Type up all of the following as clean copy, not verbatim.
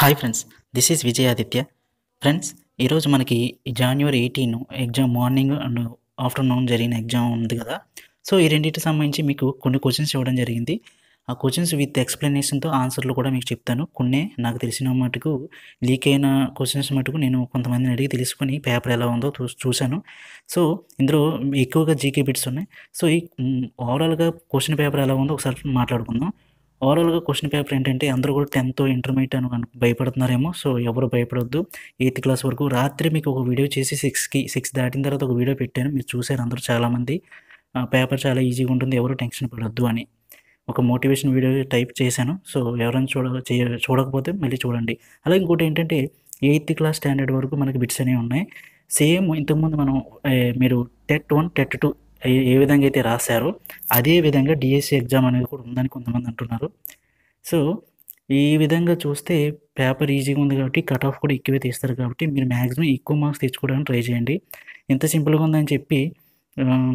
Hi friends, this is Vijay Aditya. Friends, ఈరోజు మనకి జనవరి 18 exam morning and afternoon జరిగిన ఎగ్జామ్ ఉంది కదా. సో ఈ రెండింటికి సంబంధించి మీకు కొన్ని క్వశ్చన్స్ ఇవ్వడం జరిగింది. ఆ క్వశ్చన్స్ విత్ ఎక్స్ప్లెనేషన్తో ఆన్సర్లు కూడా మీకు చెప్తాను. కొన్ని నాకు తెలిసిన మటుకు లీక్ అయిన క్వశ్చన్స్ మటుకు నేను కొంతమందిని అడిగి తెలుసుకొని పేపర్ ఎలా ఉందో చూశాను. సో ఇందులో ఎక్కువగా జీకే బిట్స్ ఉన్నాయి. సో ఈ ఓవరాల్గా క్వశ్చన్ పేపర్ ఎలా ఉందో ఒకసారి మాట్లాడుకుందాం. ఓవరాల్గా క్వశ్చన్ పేపర్ ఏంటంటే అందరూ కూడా 10th ఇంటర్మీడియట్ అని భయపడుతున్నారేమో. సో ఎవరు భయపడొద్దు. 8th క్లాస్ వరకు రాత్రి మీకు ఒక వీడియో చేసి 6 దాటిన తర్వాత ఒక వీడియో పెట్టాను. మీరు చూసారు అందరూ చాలామంది. పేపర్ చాలా ఈజీగా ఉంటుంది, ఎవరు టెన్షన్ పడొద్దు అని ఒక మోటివేషన్ వీడియో టైప్ చేశాను. సో ఎవరైనా చూడకపోతే మళ్ళీ చూడండి. అలాగే ఇంకోటి ఏంటంటే 8th క్లాస్ స్టాండర్డ్ వరకు మనకి బిట్స్ అనేవి ఉన్నాయి. సేమ్ ఇంతకుముందు మనం మీరు టెట్ 1 టెట్ 2 ఏ విధంగా అయితే రాశారో అదే విధంగా డిఎస్సి ఎగ్జామ్ అనేది కూడా ఉందని కొంతమంది అంటున్నారు. సో ఈ విధంగా చూస్తే పేపర్ ఈజీగా ఉంది కాబట్టి కట్ ఆఫ్ కూడా ఎక్కువే తీస్తారు కాబట్టి మీరు మ్యాక్సిమం ఎక్కువ మార్క్స్ తెచ్చుకోవడానికి ట్రై చేయండి. ఇంత సింపుల్గా ఉందని చెప్పి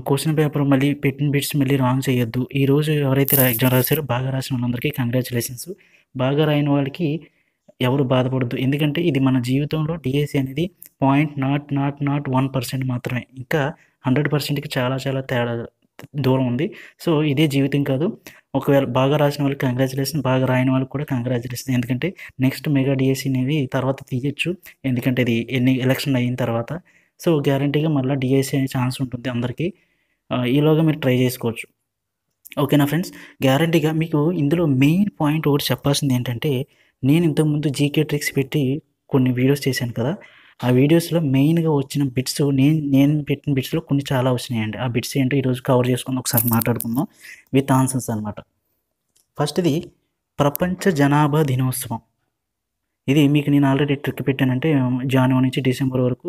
క్వశ్చన్ పేపర్ మళ్ళీ పెట్టిన బిట్స్ మళ్ళీ రాంగ్ చేయొద్దు. ఈరోజు ఎవరైతే ఎగ్జామ్ రాశారో బాగా రాసిన వాళ్ళందరికీ కంగ్రాచులేషన్స్. బాగా రాయని వాళ్ళకి ఎవరు బాధపడద్దు. ఎందుకంటే ఇది మన జీవితంలో డిఎస్సి అనేది 0.001% మాత్రమే. ఇంకా 100%కి చాలా చాలా తేడా దూరం ఉంది. సో ఇదే జీవితం కాదు. ఒకవేళ బాగా రాసిన వాళ్ళకి కంగ్రాచులేషన్, బాగా రాయని వాళ్ళకి కూడా కంగ్రాచులేషన్. ఎందుకంటే నెక్స్ట్ మెగా డిఎస్సి అనేది తర్వాత తీయొచ్చు. ఎందుకంటే ఇది ఎలక్షన్ అయిన తర్వాత. సో గ్యారంటీగా మళ్ళీ డిఎస్సి అనే ఛాన్స్ ఉంటుంది అందరికీ. ఈలోగా మీరు ట్రై చేసుకోవచ్చు. ఓకేనా ఫ్రెండ్స్. గ్యారంటీగా మీకు ఇందులో మెయిన్ పాయింట్ ఒకటి చెప్పాల్సింది ఏంటంటే, నేను ఇంతకుముందు జీకే ట్రిక్స్ పెట్టి కొన్ని వీడియోస్ చేశాను కదా. ఆ వీడియోస్లో మెయిన్గా వచ్చిన బిట్స్ నేను పెట్టిన బిట్స్లో కొన్ని చాలా వచ్చినాయండి. ఆ బిట్స్ ఏంటో ఈరోజు కవర్ చేసుకుందాం, ఒకసారి మాట్లాడుకుందాం విత్ ఆన్సర్స్ అనమాట. ఫస్ట్ది ప్రపంచ జనాభా దినోత్సవం. ఇది మీకు నేను ఆల్రెడీ ట్రిక్ పెట్టానంటే జనవరి నుంచి డిసెంబర్ వరకు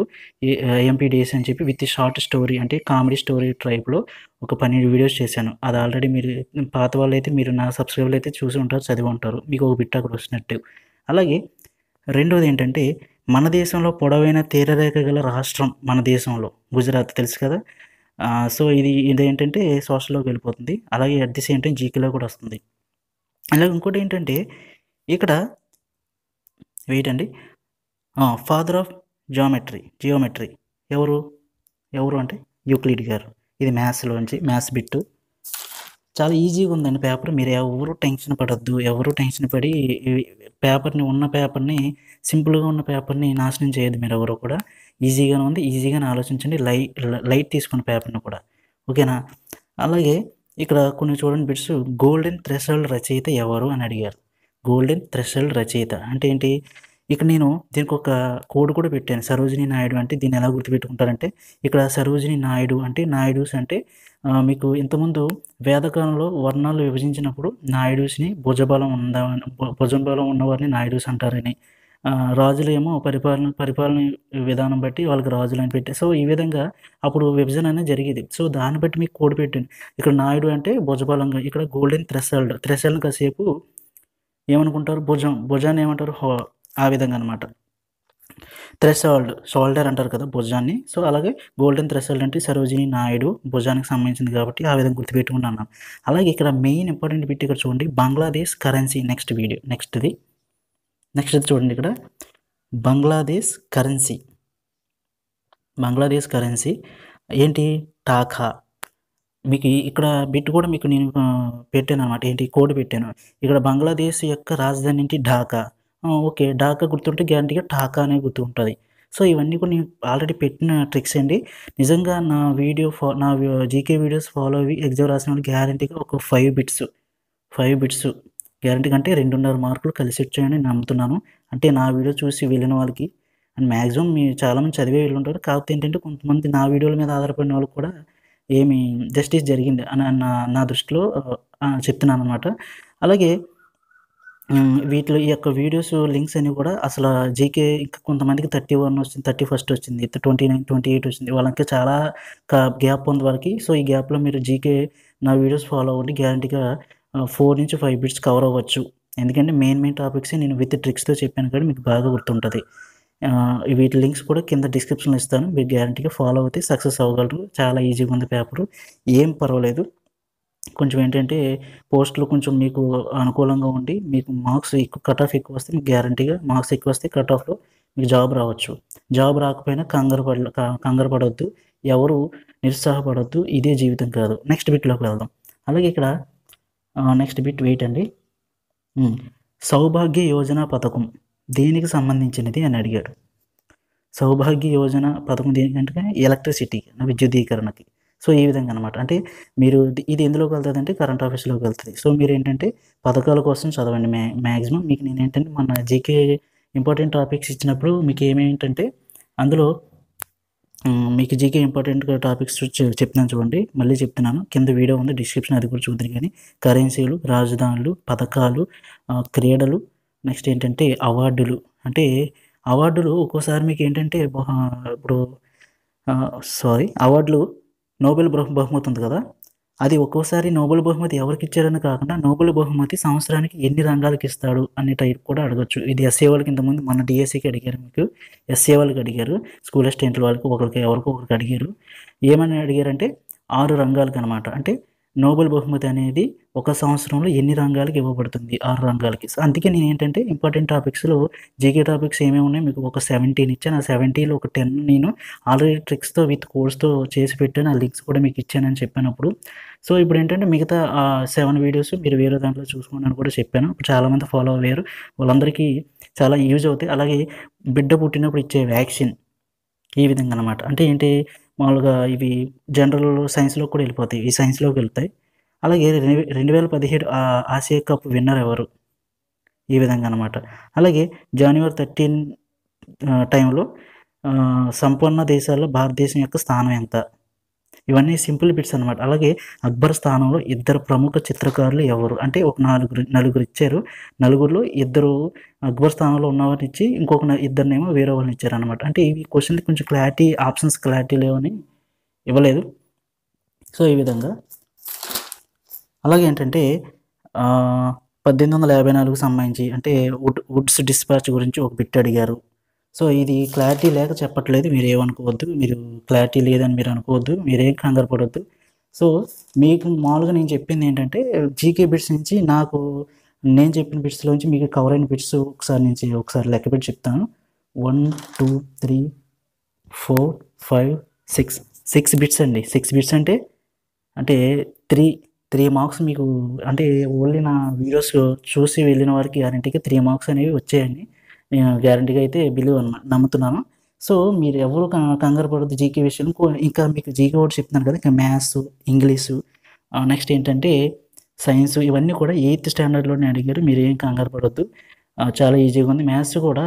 ఎంపీ డేస్ అని చెప్పి విత్ షార్ట్ స్టోరీ అంటే కామెడీ స్టోరీ టైప్లో ఒక 12 వీడియోస్ చేశాను. అది ఆల్రెడీ మీరు పాత వాళ్ళు అయితే మీరు నా సబ్స్క్రైబర్లు అయితే చూసి ఉంటారు, చదివి ఉంటారు. మీకు ఒక బిట్ అక్కడ వస్తున్నట్టు. అలాగే రెండోది ఏంటంటే మన దేశంలో పొడవైన తీరరేఖ గల రాష్ట్రం మన దేశంలో గుజరాత్ తెలుసు కదా. సో ఇదేంటంటే సోషల్లోకి వెళ్ళిపోతుంది. అలాగే అట్ ది సేమ్ టైం జీకేలో కూడా వస్తుంది. అలాగే ఇంకోటి ఏంటంటే ఇక్కడ వెయిట్ అండి. ఫాదర్ ఆఫ్ జియోమెట్రీ ఎవరు అంటే యూక్లిడ్ గారు. ఇది మ్యాథ్స్లోంచి మ్యాథ్స్ బిట్టు. చాలా ఈజీగా ఉందండి పేపర్. మీరు ఎవరు టెన్షన్ పడద్దు. ఎవరు టెన్షన్ పడి పేపర్ని సింపుల్గా ఉన్న పేపర్ని నాశనం చేయదు. మీరు ఎవరు కూడా ఈజీగానే ఉంది. ఈజీగానే ఆలోచించండి. లైట్ తీసుకోండి పేపర్ని కూడా. ఓకేనా. అలాగే ఇక్కడ కొన్ని చూడండి బిట్స్. గోల్డెన్ థ్రెషోల్డ్ రచయిత ఎవరు అని అడిగారు. గోల్డెన్ థ్రెషోల్డ్ రచయిత అంటే ఏంటి? ఇక్కడ నేను దీనికి ఒక కోడ్ కూడా పెట్టాను. సరోజినీ నాయుడు అంటే దీన్ని ఎలా గుర్తుపెట్టుకుంటారంటే, ఇక్కడ సరోజినీ నాయుడు అంటే నాయుడుస్ అంటే మీకు ఇంతకుముందు వేదకాలంలో వర్ణాలు విభజించినప్పుడు నాయుడుస్ని భుజబలం ఉన్నవారిని నాయుడుస్ అంటారని, రాజులు ఏమో పరిపాలన విధానం బట్టి వాళ్ళకి రాజులు అని పెట్టి, సో ఈ విధంగా అప్పుడు విభజన అనేది జరిగేది. సో దాన్ని బట్టి మీకు కోడ్ పెట్టాను. ఇక్కడ నాయుడు అంటే భుజబలంగా, ఇక్కడ గోల్డెన్ థ్రెషోల్డ్ కాసేపు ఏమనుకుంటారు, భుజాన్ని ఏమంటారు, ఆ విధంగా అనమాట. షోల్డర్ అంటారు కదా భుజాన్ని. సో అలాగే గోల్డెన్ థ్రెషోల్డ్ అంటే సరోజినీ నాయుడు భుజానికి సంబంధించింది కాబట్టి ఆ విధంగా గుర్తుపెట్టుకుంటున్నాను. అలాగే ఇక్కడ మెయిన్ ఇంపార్టెంట్ బిట్ ఇక్కడ చూడండి, బంగ్లాదేశ్ కరెన్సీ. నెక్స్ట్ది చూడండి. ఇక్కడ బంగ్లాదేశ్ కరెన్సీ ఏంటి? టాకా. మీకు ఇక్కడ బిట్ కూడా మీకు నేను పెట్టాను అనమాట. ఏంటి? కోడ్ పెట్టాను. ఇక్కడ బంగ్లాదేశ్ యొక్క రాజధాని ఏంటి? ఢాకా. ఓకే, ఢాకా గుర్తుంటే గ్యారంటీగా టాకా అనేది గుర్తుంటుంది. సో ఇవన్నీ కూడా నేను ఆల్రెడీ పెట్టిన ట్రిక్స్ అండి. నిజంగా నా జీకే వీడియోస్ ఫాలో అయ్యి ఎగ్జామ్ రాసిన వాళ్ళు గ్యారంటీగా ఒక 5 బిట్స్ గ్యారంటీగా అంటే 2.5 మార్కులు కలిసి వచ్చాయని నమ్ముతున్నాను. అంటే నా వీడియో చూసి వెళ్ళిన వాళ్ళకి అండ్ మ్యాక్సిమం మీరు చాలామంది చదివే వెళ్ళి ఉంటారు. కాకపోతే ఏంటంటే కొంతమంది నా వీడియోల మీద ఆధారపడిన వాళ్ళు కూడా ఏమి జస్టిస్ జరిగింది అని నా దృష్టిలో చెప్తున్నాను అనమాట. అలాగే వీటిలో ఈ యొక్క వీడియోస్ లింక్స్ అన్నీ కూడా అసలు జీకే ఇంకా కొంతమందికి 31 వచ్చింది, 31 వచ్చింది, 29, 28 వచ్చింది. వాళ్ళకి చాలా గ్యాప్ ఉంది వాళ్ళకి. సో ఈ గ్యాప్లో మీరు జీకే నా వీడియోస్ ఫాలో అవ్వండి. గ్యారంటీగా 4 నుంచి 5 బిట్స్ కవర్ అవ్వచ్చు. ఎందుకంటే మెయిన్ టాపిక్స్ నేను విత్ ట్రిక్స్తో చెప్పాను కాబట్టి మీకు బాగా గుర్తుంటుంది. వీటి లింక్స్ కూడా కింద డిస్క్రిప్షన్లో ఇస్తాను. మీరు గ్యారంటీగా ఫాలో అవుతే సక్సెస్ అవ్వగలరు. చాలా ఈజీగా ఉంది పేపరు, ఏం పర్వాలేదు. కొంచెం ఏంటంటే పోస్టులు కొంచెం మీకు అనుకూలంగా ఉండి మీకు మార్క్స్ ఎక్కువ కట్ ఆఫ్ ఎక్కువ వస్తే మీకు గ్యారంటీగా మార్క్స్ ఎక్కువ వస్తే కట్ ఆఫ్లో మీకు జాబ్ రావచ్చు. జాబ్ రాకపోయినా కంగారు పడొద్దు, ఎవరు నిరుత్సాహపడొద్దు, ఇదే జీవితం కాదు. నెక్స్ట్ బిట్లోకి వెళ్దాం. అలాగే ఇక్కడ నెక్స్ట్ బిట్ వెయిట్ అండి. సౌభాగ్య యోజన పథకం దేనికి సంబంధించినది అని అడిగాడు. సౌభాగ్య యోజన పథకం దేనికంటే ఎలక్ట్రిసిటీ విద్యుదీకరణకి. సో ఈ విధంగా అనమాట. అంటే మీరు ఇది ఎందులోకి వెళ్తుంది అంటే కరెంట్ ఆఫీస్లోకి వెళ్తుంది. సో మీరు ఏంటంటే పథకాల కోసం చదవండి. మ్యాక్సిమం మీకు నేను ఏంటంటే మన జీకే ఇంపార్టెంట్ టాపిక్స్ ఇచ్చినప్పుడు మీకు ఏమేంటంటే అందులో మీకు జీకే ఇంపార్టెంట్ టాపిక్స్ చెప్తున్నాను చూడండి. మళ్ళీ చెప్తున్నాను, కింద వీడియో ఉంది డిస్క్రిప్షన్, అది కూడా చూద్దరు. కానీ కరెన్సీలు, రాజధానులు, పథకాలు, క్రీడలు, నెక్స్ట్ ఏంటంటే అవార్డులు. అంటే అవార్డులు ఒక్కోసారి మీకు ఏంటంటే ఇప్పుడు అవార్డులు నోబెల్ బహుమతి ఉంది కదా, అది ఒక్కోసారి నోబెల్ బహుమతి ఎవరికి ఇచ్చారని కాకుండా నోబెల్ బహుమతి సంవత్సరానికి ఎన్ని రంగాలకు ఇస్తాడు అనే టైప్ కూడా అడగచ్చు. ఇది ఎస్ఏ వాళ్ళకి ఇంతకుముందు మన డిఎస్సికి అడిగారు, మీకు ఎస్ఏ వాళ్ళకి అడిగారు, స్కూల్ అసిస్టెంట్ల వాళ్ళకి ఎవరికో ఒకరికి అడిగారు. ఏమని అడిగారంటే 6 రంగాలకు అనమాట. అంటే నోబెల్ బహుమతి అనేది ఒక సంవత్సరంలో ఎన్ని రంగాలకు ఇవ్వబడుతుంది, 6 రంగాలకి. సో అందుకే నేను ఏంటంటే ఇంపార్టెంట్ టాపిక్స్లో జీకే టాపిక్స్ ఏమేమి ఉన్నాయి మీకు ఒక 17 ఇచ్చాను. ఆ 17లో ఒక 10 నేను ఆల్రెడీ ట్రిక్స్తో విత్ కోర్స్తో చేసి పెట్టాను. ఆ లింక్స్ కూడా మీకు ఇచ్చానని చెప్పినప్పుడు. సో ఇప్పుడు ఏంటంటే మిగతా 7 వీడియోస్ మీరు వేరే దాంట్లో చూసుకోండి అని కూడా చెప్పాను. చాలామంది ఫాలో అయ్యారు, వాళ్ళందరికీ చాలా యూజ్ అవుతాయి. అలాగే బిడ్డ పుట్టినప్పుడు ఇచ్చే వ్యాక్సిన్ ఈ విధంగా అనమాట. అంటే ఏంటి, మామూలుగా ఇవి జనరల్ సైన్స్లో కూడా వెళ్ళిపోతాయి, ఈ సైన్స్లోకి వెళ్తాయి. అలాగే 2017 ఆసియా కప్ విన్నర్ ఎవరు, ఈ విధంగా అనమాట. అలాగే January 13 టైంలో సంపన్న దేశాల్లో భారతదేశం యొక్క స్థానం ఎంత, ఇవన్నీ సింపుల్ బిట్స్ అనమాట. అలాగే అక్బర్ స్థానంలో 2 ప్రముఖ చిత్రకారులు ఎవరు, అంటే ఒక నలుగురు ఇచ్చారు, నలుగురిలో 2 అక్బర్ స్థానంలో ఉన్నవారిని ఇచ్చి ఇంకొక 2 వేరే వాళ్ళని ఇచ్చారు అనమాట. అంటే ఇవి క్వశ్చన్కి కొంచెం క్లారిటీ, ఆప్షన్స్ క్లారిటీ లేవని ఇవ్వలేదు. సో ఈ విధంగా. అలాగే ఏంటంటే 1854 సంబంధించి అంటే వుడ్స్ డిస్పాచ్ గురించి ఒక బిట్ అడిగారు. సో ఇది క్లారిటీ లేక చెప్పట్లేదు, మీరు ఏమనుకోవద్దు, మీరు క్లారిటీ లేదని మీరు అనుకోవద్దు, మీరేం కంగారు పడవద్దు. సో మీకు మామూలుగా నేను చెప్పింది ఏంటంటే జీకే బిట్స్ నుంచి నేను చెప్పిన బిట్స్లోంచి మీకు కవర్ అయిన బిట్స్ ఒకసారి లెక్క పెట్టి చెప్తాను. 1 2 3 4 5 6 బిట్స్ అండి. 6 బిట్స్ అంటే 3 మార్క్స్ మీకు. అంటే ఓన్లీ నా వీడియోస్ చూసి వెళ్ళిన వారికి గ్యారంటీగా 3 మార్క్స్ అనేవి వచ్చాయండి. నేను గ్యారంటీగా అయితే నమ్ముతున్నాను. సో మీరు ఎవరు కంగారు పడద్దు జీకే విషయం. ఇంకా మీకు జీకే ఒకటి చెప్తున్నాను కదా, ఇంకా మ్యాథ్స్, ఇంగ్లీషు, నెక్స్ట్ ఏంటంటే సైన్స్, ఇవన్నీ కూడా 8th స్టాండర్డ్లోనే అడిగారు. మీరు ఏం కంగారు పడొద్దు, చాలా ఈజీగా ఉంది. మ్యాథ్స్ కూడా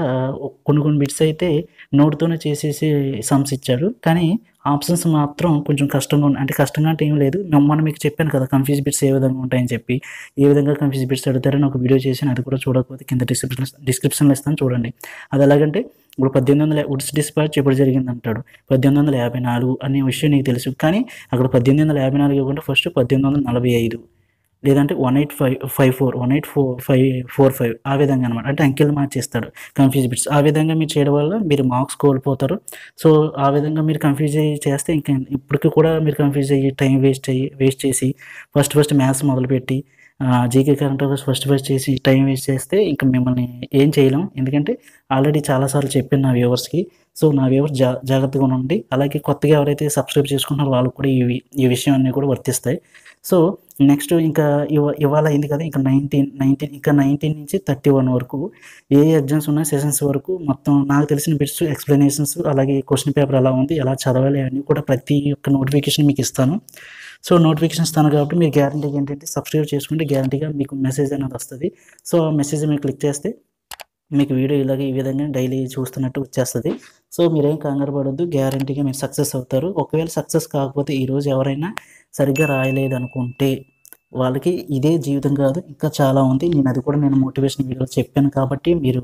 కొన్ని బిట్స్ అయితే నోట్తోనే చేసేసి సమ్స్ ఇచ్చాడు, కానీ ఆప్షన్స్ మాత్రం కొంచెం కష్టంగా ఉన్నాయి. అంటే కష్టంగా అంటే ఏం లేదు, మనం మీకు చెప్పాను కదా కన్ఫ్యూజ్ బిట్స్ ఏ విధంగా ఉంటాయని చెప్పి. ఏ విధంగా కన్ఫ్యూజ్ బిట్స్ అడుగుతారని ఒక వీడియో చేశాను, అది కూడా చూడకపోతే కింద డిస్క్రిప్షన్లో ఇస్తాను చూడండి. అది ఎలాగంటే ఇప్పుడు 1800 వుడ్స్ డిస్పాచ్ ఎప్పుడు జరిగింది అంటాడు, 1854 అనే విషయం నీకు తెలుసు, కానీ అక్కడ 1854 ఇవ్వకుండా ఫస్ట్ 1845 లేదంటే 1845 ఆ విధంగా అనమాట. అంటే అంకెలు మార్చేస్తాడు కన్ఫ్యూజ్ బిట్స్. ఆ విధంగా మీరు చేయడం వల్ల మీరు మార్క్స్ కోల్పోతారు. సో ఆ విధంగా మీరు కన్ఫ్యూజ్ చేస్తే ఇంకా ఇప్పటికీ కూడా మీరు కన్ఫ్యూజ్ అయ్యి టైం వేస్ట్ చేసి ఫస్ట్ మ్యాథ్స్ మొదలుపెట్టి జీకే కరెంట్ అఫైర్స్ ఫస్ట్ చేసి టైం వేస్ట్ చేస్తే ఇంకా మిమ్మల్ని ఏం చేయలేం. ఎందుకంటే ఆల్రెడీ చాలాసార్లు చెప్పాను నా వ్యూవర్స్కి. సో నా వ్యూవర్స్ జాగ్రత్తగా ఉండండి. అలాగే కొత్తగా ఎవరైతే సబ్స్క్రైబ్ చేసుకుంటున్నారో వాళ్ళకు కూడా ఈ విషయం అన్నీ కూడా వర్తిస్తాయి. సో నెక్స్ట్ ఇంకా ఇవాళ అయింది కదా, ఇంకా 19 నుంచి 31 వరకు ఏ ఎగ్జామ్స్ ఉన్నాయి, సెషన్స్ వరకు మొత్తం నాకు తెలిసిన బిట్స్, ఎక్స్ప్లెనేషన్స్, అలాగే క్వశ్చన్ పేపర్ ఎలా ఉంది, ఎలా చదవాలి అవన్నీ కూడా ప్రతి ఒక్క నోటిఫికేషన్ మీకు ఇస్తాను. సో నోటిఫికేషన్ ఇస్తాను కాబట్టి మీరు గ్యారంటీగా ఏంటంటే సబ్స్క్రైబ్ చేసుకుంటే గ్యారంటీగా మీకు మెసేజ్ అనేది వస్తుంది. సో ఆ మెసేజ్ మీరు క్లిక్ చేస్తే మీకు వీడియో ఈ విధంగా డైలీ చూస్తున్నట్టు వచ్చేస్తుంది. సో మీరేం కంగారు పడొద్దు, గ్యారంటీగా మీరు సక్సెస్ అవుతారు. ఒకవేళ సక్సెస్ కాకపోతే ఈరోజు ఎవరైనా సరిగ్గా రాయలేదు అనుకుంటే వాళ్ళకి ఇదే జీవితం కాదు, ఇంకా చాలా ఉంది. అది కూడా నేను మోటివేషన్ వీడియోలో చెప్పాను కాబట్టి మీరు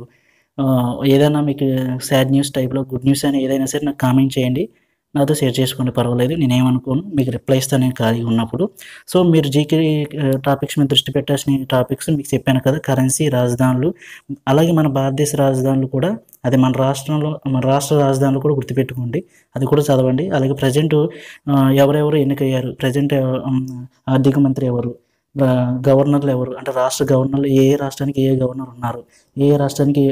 ఏదైనా మీకు సాడ్ న్యూస్ టైప్లో గుడ్ న్యూస్ అయినా ఏదైనా సరే నాకు కామెంట్ చేయండి, నాతో షేర్ చేసుకోండి, పర్వాలేదు, నేనేమనుకోను, మీకు రిప్లై ఇస్తాను నేను ఖాళీగా ఉన్నప్పుడు. సో మీరు జీకే టాపిక్స్ మీద దృష్టి పెట్టాల్సిన టాపిక్స్ మీకు చెప్పాను కదా, కరెన్సీ, రాజధానులు, అలాగే మన భారతదేశ రాజధానులు కూడా అది మన రాష్ట్ర రాజధానిలో కూడా గుర్తుపెట్టుకోండి, అది కూడా చదవండి. అలాగే ప్రజెంట్ ఎవరెవరు ఎన్నికయ్యారు, ప్రజెంట్ ఆర్థిక మంత్రి ఎవరు, గవర్నర్లు ఎవరు, అంటే రాష్ట్ర గవర్నర్లు ఏ రాష్ట్రానికి ఏ గవర్నర్ ఉన్నారు, ఏ రాష్ట్రానికి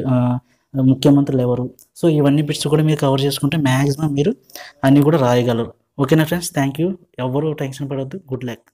ముఖ్యమంత్రులు ఎవరు. సో ఇవన్నీ బిట్స్ కూడా మీరు కవర్ చేసుకుంటే మ్యాక్సిమం మీరు అన్నీ కూడా రాయగలరు. ఓకేనా ఫ్రెండ్స్, థ్యాంక్ యూ. ఎవరు టెన్షన్ పడొద్దు. Good luck.